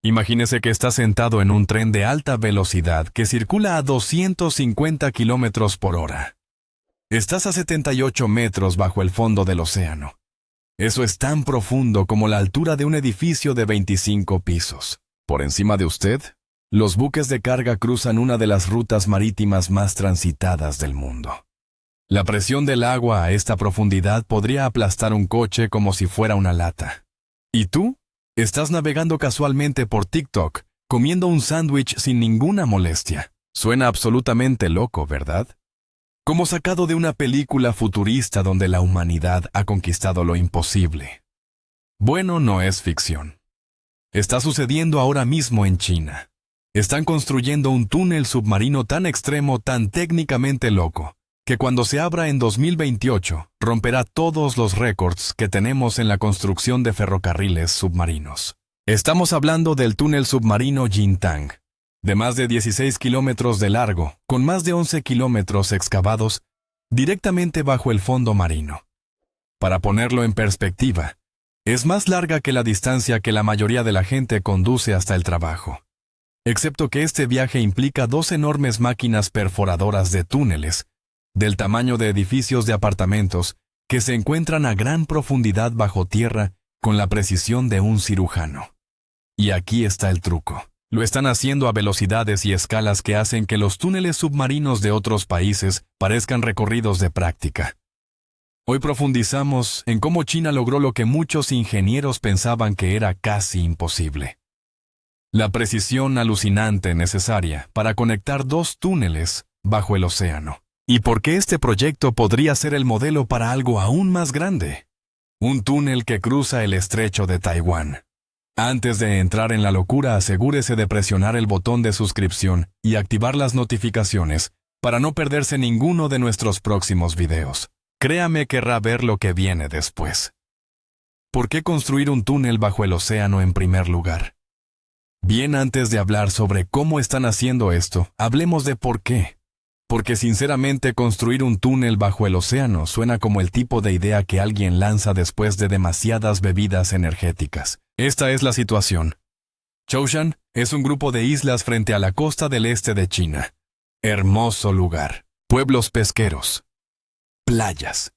Imagínese que está sentado en un tren de alta velocidad que circula a 250 kilómetros por hora. Estás a 78 metros bajo el fondo del océano. Eso es tan profundo como la altura de un edificio de 25 pisos. Por encima de usted, los buques de carga cruzan una de las rutas marítimas más transitadas del mundo. La presión del agua a esta profundidad podría aplastar un coche como si fuera una lata. ¿Y tú? Estás navegando casualmente por TikTok, comiendo un sándwich sin ninguna molestia. Suena absolutamente loco, ¿verdad? Como sacado de una película futurista donde la humanidad ha conquistado lo imposible. Bueno, no es ficción. Está sucediendo ahora mismo en China. Están construyendo un túnel submarino tan extremo, tan técnicamente loco, que cuando se abra en 2028, romperá todos los récords que tenemos en la construcción de ferrocarriles submarinos. Estamos hablando del túnel submarino Jintang, de más de 16 kilómetros de largo, con más de 11 kilómetros excavados directamente bajo el fondo marino. Para ponerlo en perspectiva, es más larga que la distancia que la mayoría de la gente conduce hasta el trabajo. Excepto que este viaje implica dos enormes máquinas perforadoras de túneles, del tamaño de edificios de apartamentos, que se encuentran a gran profundidad bajo tierra con la precisión de un cirujano. Y aquí está el truco. Lo están haciendo a velocidades y escalas que hacen que los túneles submarinos de otros países parezcan recorridos de práctica. Hoy profundizamos en cómo China logró lo que muchos ingenieros pensaban que era casi imposible. La precisión alucinante necesaria para conectar dos túneles bajo el océano. ¿Y por qué este proyecto podría ser el modelo para algo aún más grande? Un túnel que cruza el estrecho de Taiwán. Antes de entrar en la locura, asegúrese de presionar el botón de suscripción y activar las notificaciones para no perderse ninguno de nuestros próximos videos. Créame, querrá ver lo que viene después. ¿Por qué construir un túnel bajo el océano en primer lugar? Bien, antes de hablar sobre cómo están haciendo esto, hablemos de por qué. Porque sinceramente construir un túnel bajo el océano suena como el tipo de idea que alguien lanza después de demasiadas bebidas energéticas. Esta es la situación. Zhoushan es un grupo de islas frente a la costa del este de China. Hermoso lugar. Pueblos pesqueros. Playas.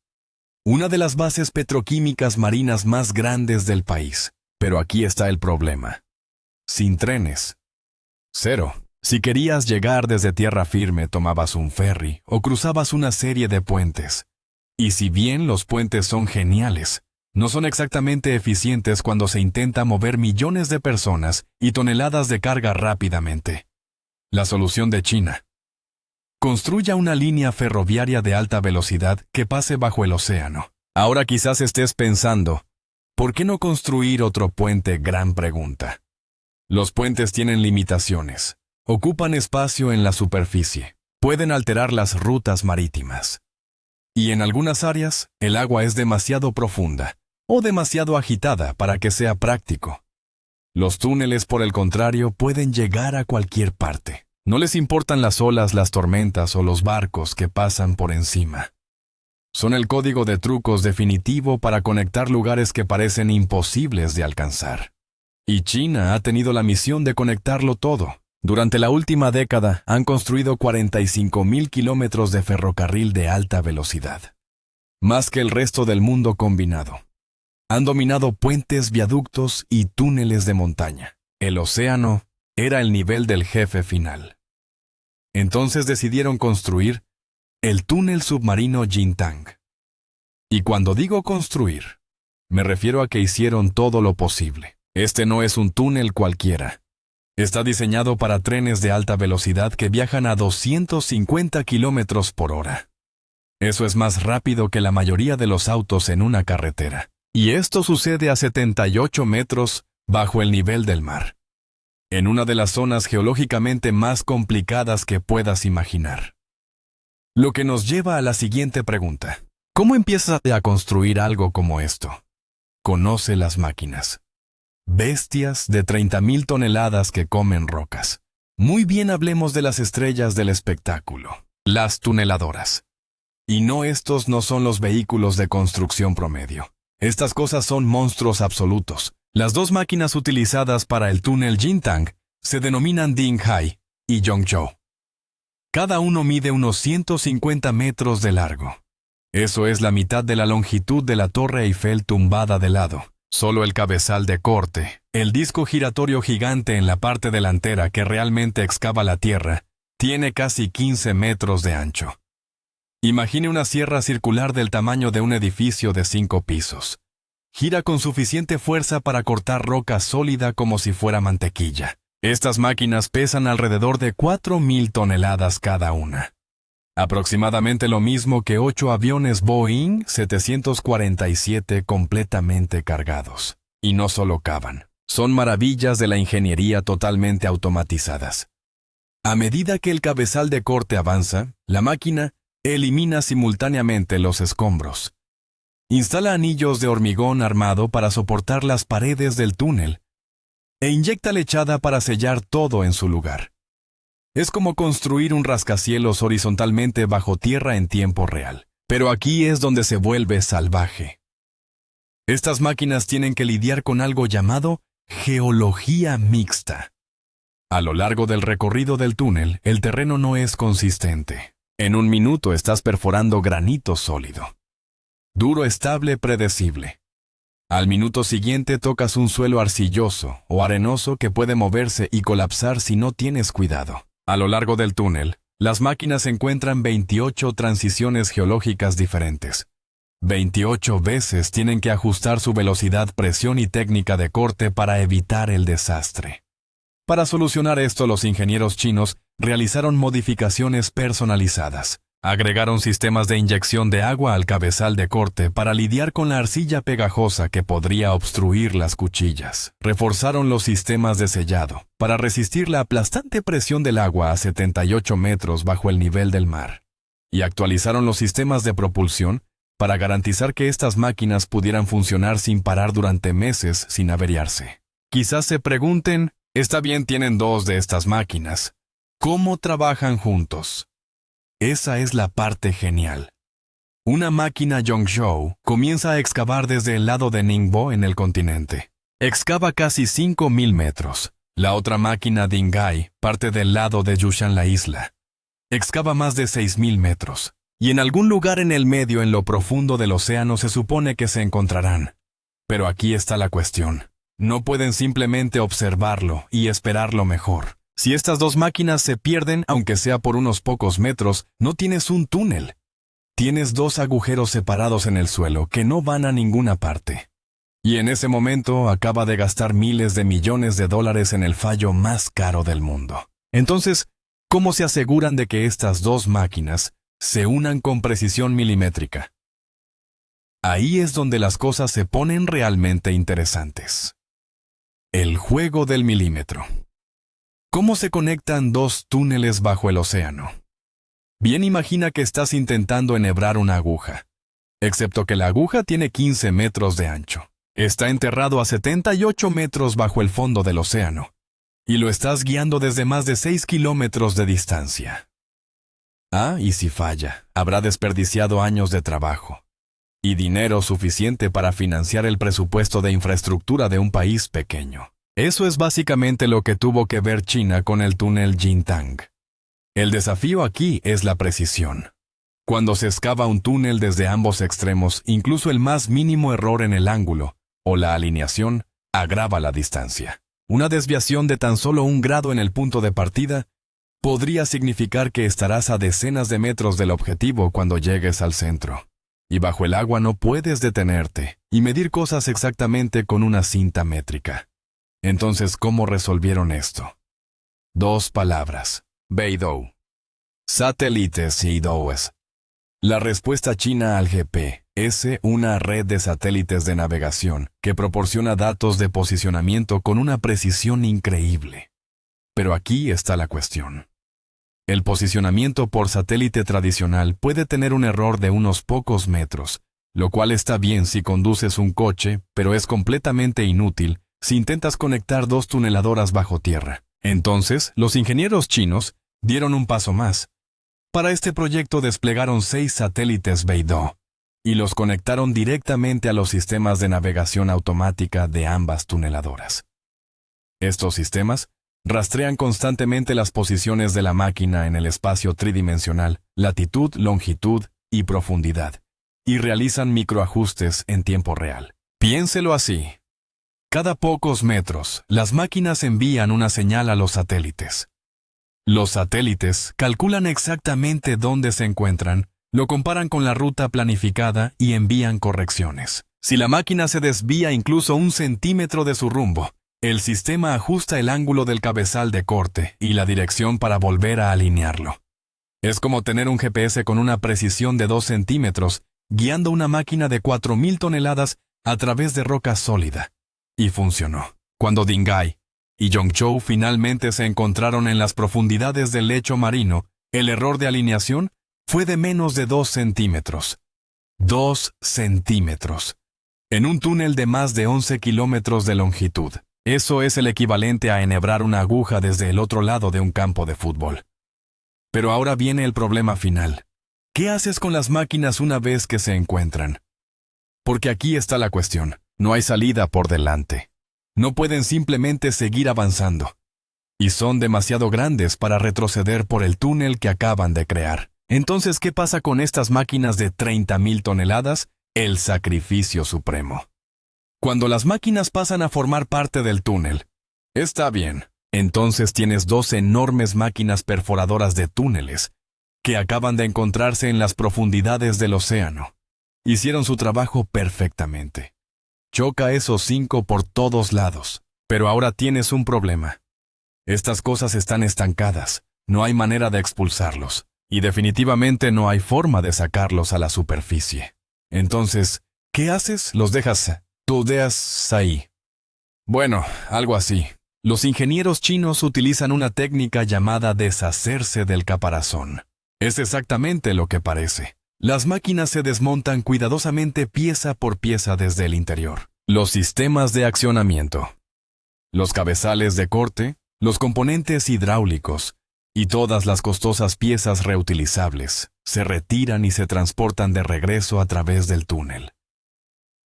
Una de las bases petroquímicas marinas más grandes del país. Pero aquí está el problema. Sin trenes. Cero. Si querías llegar desde tierra firme, tomabas un ferry o cruzabas una serie de puentes. Y si bien los puentes son geniales, no son exactamente eficientes cuando se intenta mover millones de personas y toneladas de carga rápidamente. La solución de China. Construya una línea ferroviaria de alta velocidad que pase bajo el océano. Ahora quizás estés pensando, ¿por qué no construir otro puente? Gran pregunta. Los puentes tienen limitaciones. Ocupan espacio en la superficie. Pueden alterar las rutas marítimas. Y en algunas áreas, el agua es demasiado profunda o demasiado agitada para que sea práctico. Los túneles, por el contrario, pueden llegar a cualquier parte. No les importan las olas, las tormentas o los barcos que pasan por encima. Son el código de trucos definitivo para conectar lugares que parecen imposibles de alcanzar. Y China ha tenido la misión de conectarlo todo. Durante la última década han construido 45,000 kilómetros de ferrocarril de alta velocidad. Más que el resto del mundo combinado. Han dominado puentes, viaductos y túneles de montaña. El océano era el nivel del jefe final. Entonces decidieron construir el túnel submarino Jintang. Y cuando digo construir, me refiero a que hicieron todo lo posible. Este no es un túnel cualquiera. Está diseñado para trenes de alta velocidad que viajan a 250 kilómetros por hora. Eso es más rápido que la mayoría de los autos en una carretera. Y esto sucede a 78 metros bajo el nivel del mar. En una de las zonas geológicamente más complicadas que puedas imaginar. Lo que nos lleva a la siguiente pregunta. ¿Cómo empiezas a construir algo como esto? Conoce las máquinas. Bestias de 30,000 toneladas que comen rocas. Muy bien, hablemos de las estrellas del espectáculo, las tuneladoras. Y no, estos no son los vehículos de construcción promedio. Estas cosas son monstruos absolutos, Las dos máquinas utilizadas para el túnel Jintang se denominan Dinghai y Yongzhou. Cada uno mide unos 150 metros de largo. Eso es la mitad de la longitud de la Torre Eiffel tumbada de lado. Solo el cabezal de corte, el disco giratorio gigante en la parte delantera que realmente excava la tierra, tiene casi 15 metros de ancho. Imagine una sierra circular del tamaño de un edificio de 5 pisos. Gira con suficiente fuerza para cortar roca sólida como si fuera mantequilla. Estas máquinas pesan alrededor de 4.000 toneladas cada una. Aproximadamente lo mismo que 8 aviones Boeing 747 completamente cargados. Y no solo cavan. Son maravillas de la ingeniería totalmente automatizadas. A medida que el cabezal de corte avanza, la máquina elimina simultáneamente los escombros. Instala anillos de hormigón armado para soportar las paredes del túnel e inyecta lechada para sellar todo en su lugar. Es como construir un rascacielos horizontalmente bajo tierra en tiempo real. Pero aquí es donde se vuelve salvaje. Estas máquinas tienen que lidiar con algo llamado geología mixta. A lo largo del recorrido del túnel, el terreno no es consistente. En un minuto estás perforando granito sólido. Duro, estable, predecible. Al minuto siguiente tocas un suelo arcilloso o arenoso que puede moverse y colapsar si no tienes cuidado. A lo largo del túnel, las máquinas encuentran 28 transiciones geológicas diferentes. 28 veces tienen que ajustar su velocidad, presión y técnica de corte para evitar el desastre. Para solucionar esto, los ingenieros chinos realizaron modificaciones personalizadas. Agregaron sistemas de inyección de agua al cabezal de corte para lidiar con la arcilla pegajosa que podría obstruir las cuchillas. Reforzaron los sistemas de sellado para resistir la aplastante presión del agua a 78 metros bajo el nivel del mar. Y actualizaron los sistemas de propulsión para garantizar que estas máquinas pudieran funcionar sin parar durante meses sin averiarse. Quizás se pregunten, está bien, tienen 2 de estas máquinas. ¿Cómo trabajan juntos? Esa es la parte genial. Una máquina Yongzhou comienza a excavar desde el lado de Ningbo en el continente. Excava casi 5.000 metros. La otra máquina Dinghai parte del lado de Yushan, la isla. Excava más de 6.000 metros. Y en algún lugar en el medio, en lo profundo del océano, se supone que se encontrarán. Pero aquí está la cuestión. No pueden simplemente observarlo y esperar lo mejor. Si estas 2 máquinas se pierden, aunque sea por unos pocos metros, no tienes un túnel. Tienes 2 agujeros separados en el suelo que no van a ninguna parte. Y en ese momento acaba de gastar miles de millones de dólares en el fallo más caro del mundo. Entonces, ¿cómo se aseguran de que estas 2 máquinas se unan con precisión milimétrica? Ahí es donde las cosas se ponen realmente interesantes. El juego del milímetro. ¿Cómo se conectan 2 túneles bajo el océano? Bien, imagina que estás intentando enhebrar una aguja. Excepto que la aguja tiene 15 metros de ancho. Está enterrado a 78 metros bajo el fondo del océano. Y lo estás guiando desde más de 6 kilómetros de distancia. Y si falla, habrá desperdiciado años de trabajo. Y dinero suficiente para financiar el presupuesto de infraestructura de un país pequeño. Eso es básicamente lo que tuvo que ver China con el túnel Jintang. El desafío aquí es la precisión. Cuando se excava un túnel desde ambos extremos, incluso el más mínimo error en el ángulo o la alineación agrava la distancia. Una desviación de tan solo 1 grado en el punto de partida podría significar que estarás a decenas de metros del objetivo cuando llegues al centro. Y bajo el agua no puedes detenerte y medir cosas exactamente con una cinta métrica. Entonces, ¿cómo resolvieron esto? 2 palabras. Beidou. Satélites y DOES. La respuesta china al GPS, una red de satélites de navegación que proporciona datos de posicionamiento con una precisión increíble. Pero aquí está la cuestión. El posicionamiento por satélite tradicional puede tener un error de unos pocos metros, lo cual está bien si conduces un coche, pero es completamente inútil si intentas conectar 2 tuneladoras bajo tierra. Entonces, los ingenieros chinos dieron un paso más. Para este proyecto desplegaron 6 satélites Beidou, y los conectaron directamente a los sistemas de navegación automática de ambas tuneladoras. Estos sistemas rastrean constantemente las posiciones de la máquina en el espacio tridimensional, latitud, longitud y profundidad, y realizan microajustes en tiempo real. Piénselo así. Cada pocos metros, las máquinas envían una señal a los satélites. Los satélites calculan exactamente dónde se encuentran, lo comparan con la ruta planificada y envían correcciones. Si la máquina se desvía incluso 1 centímetro de su rumbo, el sistema ajusta el ángulo del cabezal de corte y la dirección para volver a alinearlo. Es como tener un GPS con una precisión de 2 centímetros, guiando una máquina de 4.000 toneladas a través de roca sólida. Y funcionó. Cuando Ding Ai y Yongzhou finalmente se encontraron en las profundidades del lecho marino, el error de alineación fue de menos de 2 centímetros. 2 centímetros. En un túnel de más de 11 kilómetros de longitud. Eso es el equivalente a enhebrar una aguja desde el otro lado de un campo de fútbol. Pero ahora viene el problema final. ¿Qué haces con las máquinas una vez que se encuentran? Porque aquí está la cuestión. No hay salida por delante. No pueden simplemente seguir avanzando. Y son demasiado grandes para retroceder por el túnel que acaban de crear. Entonces, ¿qué pasa con estas máquinas de 30.000 toneladas? El sacrificio supremo. Cuando las máquinas pasan a formar parte del túnel, está bien. Entonces tienes 2 enormes máquinas perforadoras de túneles que acaban de encontrarse en las profundidades del océano. Hicieron su trabajo perfectamente. Choca esos 5 por todos lados. Pero ahora tienes un problema. Estas cosas están estancadas. No hay manera de expulsarlos. Y definitivamente no hay forma de sacarlos a la superficie. Entonces, ¿qué haces? Los dejas ahí. Bueno, algo así. Los ingenieros chinos utilizan una técnica llamada deshacerse del caparazón. Es exactamente lo que parece. Las máquinas se desmontan cuidadosamente pieza por pieza desde el interior. Los sistemas de accionamiento, los cabezales de corte, los componentes hidráulicos y todas las costosas piezas reutilizables se retiran y se transportan de regreso a través del túnel.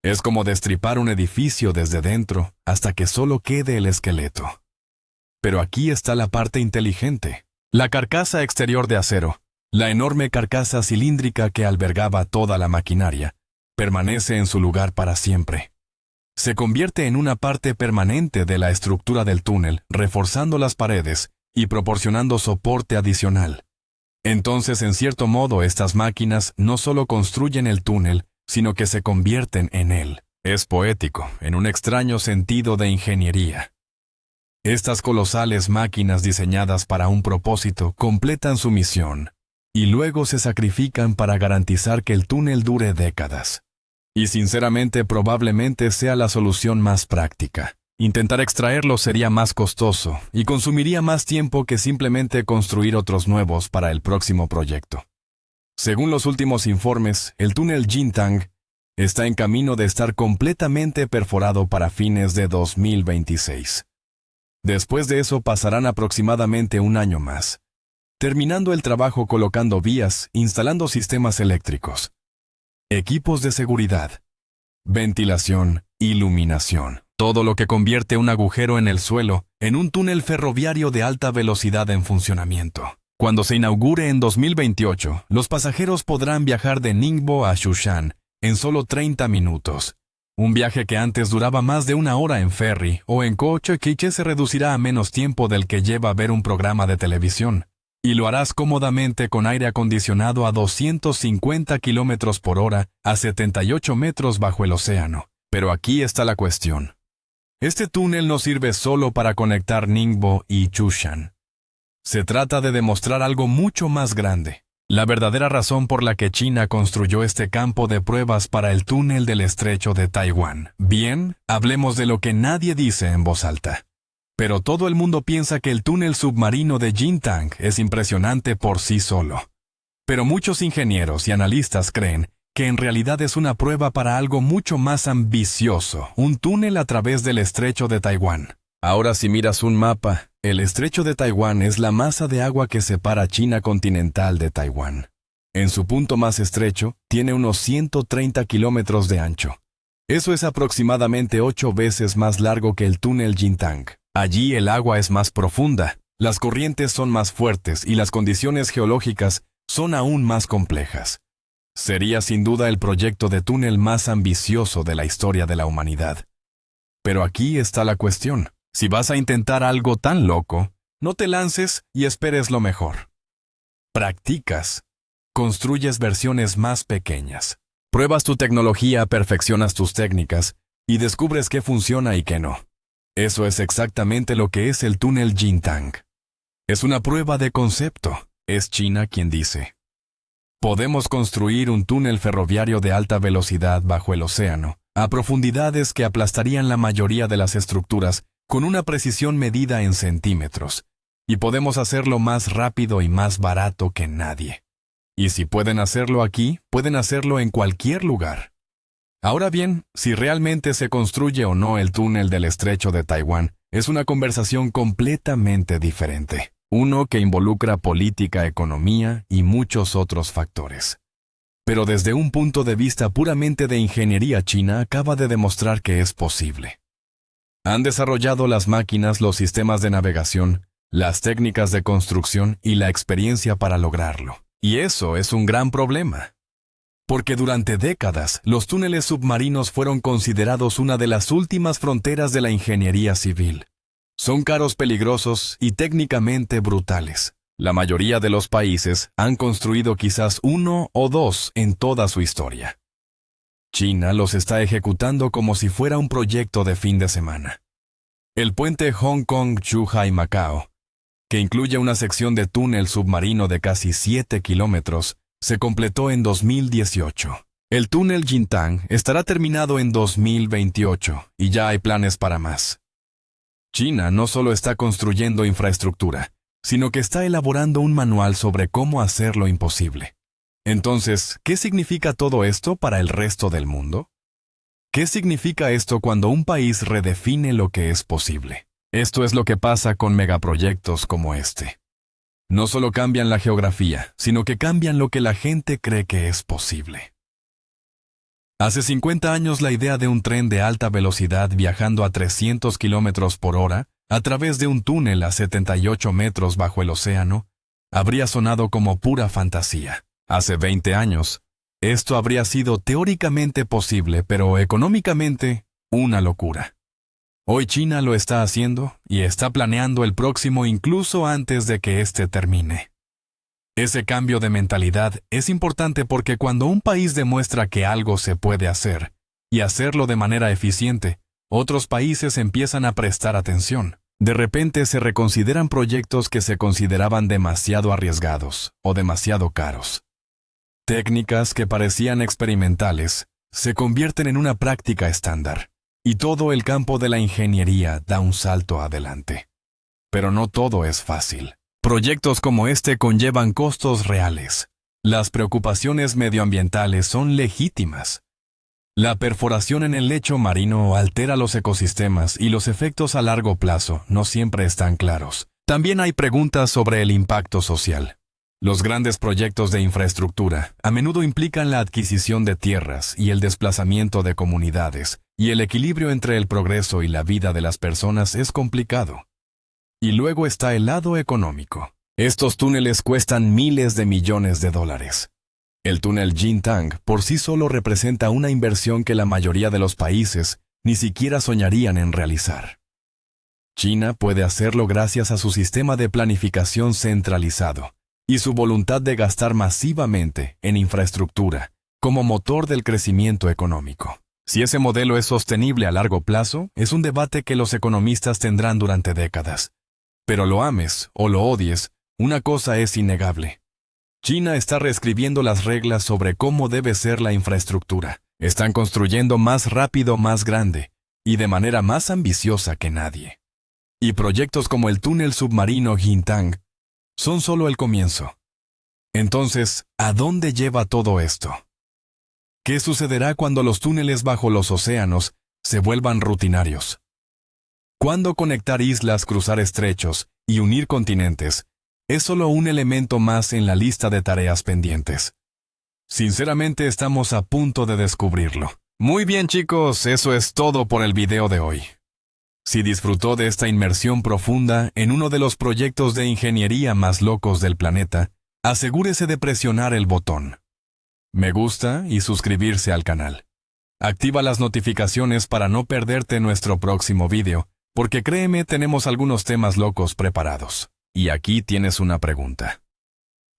Es como destripar un edificio desde dentro hasta que solo quede el esqueleto. Pero aquí está la parte inteligente. La carcasa exterior de acero, la enorme carcasa cilíndrica que albergaba toda la maquinaria, permanece en su lugar para siempre. Se convierte en una parte permanente de la estructura del túnel, reforzando las paredes y proporcionando soporte adicional. Entonces, en cierto modo, estas máquinas no solo construyen el túnel, sino que se convierten en él. Es poético, en un extraño sentido de ingeniería. Estas colosales máquinas diseñadas para un propósito completan su misión, y luego se sacrifican para garantizar que el túnel dure décadas. Y sinceramente probablemente sea la solución más práctica. Intentar extraerlo sería más costoso y consumiría más tiempo que simplemente construir otros nuevos para el próximo proyecto. Según los últimos informes, el túnel Jintang está en camino de estar completamente perforado para fines de 2026. Después de eso pasarán aproximadamente 1 año más, terminando el trabajo colocando vías, instalando sistemas eléctricos, equipos de seguridad, ventilación, iluminación. Todo lo que convierte un agujero en el suelo en un túnel ferroviario de alta velocidad en funcionamiento. Cuando se inaugure en 2028, los pasajeros podrán viajar de Ningbo a Shushan en solo 30 minutos. Un viaje que antes duraba más de 1 hora en ferry o en coche se reducirá a menos tiempo del que lleva ver un programa de televisión. Y lo harás cómodamente con aire acondicionado a 250 kilómetros por hora a 78 metros bajo el océano. Pero aquí está la cuestión. Este túnel no sirve solo para conectar Ningbo y Shushan. Se trata de demostrar algo mucho más grande. La verdadera razón por la que China construyó este campo de pruebas para el túnel del estrecho de Taiwán. Bien, hablemos de lo que nadie dice en voz alta. Pero todo el mundo piensa que el túnel submarino de Jintang es impresionante por sí solo. Pero muchos ingenieros y analistas creen que en realidad es una prueba para algo mucho más ambicioso, un túnel a través del estrecho de Taiwán. Ahora si miras un mapa, el estrecho de Taiwán es la masa de agua que separa China continental de Taiwán. En su punto más estrecho, tiene unos 130 kilómetros de ancho. Eso es aproximadamente 8 veces más largo que el túnel Jintang. Allí el agua es más profunda, las corrientes son más fuertes y las condiciones geológicas son aún más complejas. Sería sin duda el proyecto de túnel más ambicioso de la historia de la humanidad. Pero aquí está la cuestión. Si vas a intentar algo tan loco, no te lances y esperes lo mejor. Practicas. Construyes versiones más pequeñas. Pruebas tu tecnología, perfeccionas tus técnicas y descubres qué funciona y qué no. Eso es exactamente lo que es el túnel Jintang. Es una prueba de concepto. Es China quien dice: podemos construir un túnel ferroviario de alta velocidad bajo el océano, a profundidades que aplastarían la mayoría de las estructuras con una precisión medida en centímetros, y podemos hacerlo más rápido y más barato que nadie. Y si pueden hacerlo aquí, pueden hacerlo en cualquier lugar. Ahora bien, si realmente se construye o no el túnel del estrecho de Taiwán, es una conversación completamente diferente. Uno que involucra política, economía y muchos otros factores. Pero desde un punto de vista puramente de ingeniería, China acaba de demostrar que es posible. Han desarrollado las máquinas, los sistemas de navegación, las técnicas de construcción y la experiencia para lograrlo. Y eso es un gran problema. Porque durante décadas, los túneles submarinos fueron considerados una de las últimas fronteras de la ingeniería civil. Son caros, peligrosos y técnicamente brutales. La mayoría de los países han construido quizás uno o dos en toda su historia. China los está ejecutando como si fuera un proyecto de fin de semana. El puente Hong Kong-Zhuhai-Macao, que incluye una sección de túnel submarino de casi 7 kilómetros, se completó en 2018. El túnel Jintang estará terminado en 2028 y ya hay planes para más. China no solo está construyendo infraestructura, sino que está elaborando un manual sobre cómo hacer lo imposible. Entonces, ¿qué significa todo esto para el resto del mundo? ¿Qué significa esto cuando un país redefine lo que es posible? Esto es lo que pasa con megaproyectos como este. No solo cambian la geografía, sino que cambian lo que la gente cree que es posible. Hace 50 años la idea de un tren de alta velocidad viajando a 300 kilómetros por hora a través de un túnel a 78 metros bajo el océano habría sonado como pura fantasía. Hace 20 años, esto habría sido teóricamente posible, pero económicamente una locura. Hoy China lo está haciendo y está planeando el próximo incluso antes de que este termine. Ese cambio de mentalidad es importante porque cuando un país demuestra que algo se puede hacer, y hacerlo de manera eficiente, otros países empiezan a prestar atención. De repente se reconsideran proyectos que se consideraban demasiado arriesgados o demasiado caros. Técnicas que parecían experimentales se convierten en una práctica estándar, y todo el campo de la ingeniería da un salto adelante. Pero no todo es fácil. Proyectos como este conllevan costos reales. Las preocupaciones medioambientales son legítimas. La perforación en el lecho marino altera los ecosistemas y los efectos a largo plazo no siempre están claros. También hay preguntas sobre el impacto social. Los grandes proyectos de infraestructura a menudo implican la adquisición de tierras y el desplazamiento de comunidades, y el equilibrio entre el progreso y la vida de las personas es complicado. Y luego está el lado económico. Estos túneles cuestan miles de millones de dólares. El túnel Jintang por sí solo representa una inversión que la mayoría de los países ni siquiera soñarían en realizar. China puede hacerlo gracias a su sistema de planificación centralizado y su voluntad de gastar masivamente en infraestructura como motor del crecimiento económico. Si ese modelo es sostenible a largo plazo, es un debate que los economistas tendrán durante décadas. Pero lo ames o lo odies, una cosa es innegable. China está reescribiendo las reglas sobre cómo debe ser la infraestructura. Están construyendo más rápido, más grande, y de manera más ambiciosa que nadie. Y proyectos como el túnel submarino Jintang son solo el comienzo. Entonces, ¿a dónde lleva todo esto? ¿Qué sucederá cuando los túneles bajo los océanos se vuelvan rutinarios? ¿Cuándo conectar islas, cruzar estrechos y unir continentes es solo un elemento más en la lista de tareas pendientes? Sinceramente estamos a punto de descubrirlo. Muy bien chicos, eso es todo por el video de hoy. Si disfrutó de esta inmersión profunda en uno de los proyectos de ingeniería más locos del planeta, asegúrese de presionar el botón me gusta y suscribirse al canal. Activa las notificaciones para no perderte nuestro próximo video, porque créeme, tenemos algunos temas locos preparados. Y aquí tienes una pregunta.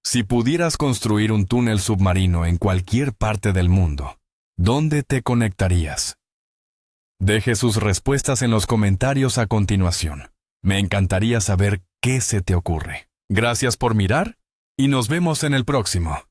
Si pudieras construir un túnel submarino en cualquier parte del mundo, ¿dónde te conectarías? Deje sus respuestas en los comentarios a continuación. Me encantaría saber qué se te ocurre. Gracias por mirar y nos vemos en el próximo.